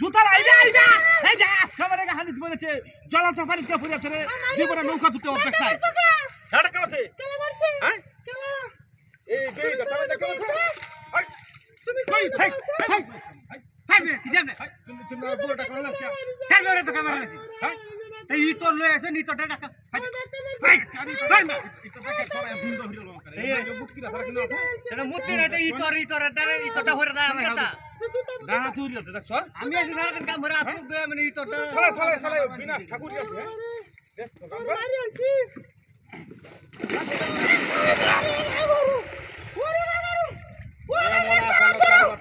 জুতার আইবা আইবা এই যা খাবারে গা হানি পড়েছে জলাটা পানিতে পড়ে আছে রে জীবনে নৌকা ধুতে অভ্যাস নাই এটা কেমন আছে হ্যাঁ এই গেই দা তবে কেমন আছে হাই তুমি কই হাই হাই হাই বে কি জানে তুমি বড়টা কোন লাগছে হাই মেরে তো ক্যামেরা লাগছে হ্যাঁ এই তোর লই আছে নি তোটা টাকা হাই হাই হাই না ইতটা কে করে ভিন্দ হইলো করে এই যে মুক্তি রাখা কিনা আছে এটা মুক্তি রাতে ইতটা হইরা দা আমি কথা দানা তুই আছে দেখছ আমি আছি সারা দিন কাম করে আপনি দুই মানে ইতটা চলে বিনা ঠাকুর আছে দেখ তো কাম মারি আছি ওরে বাবা ওরে বাবা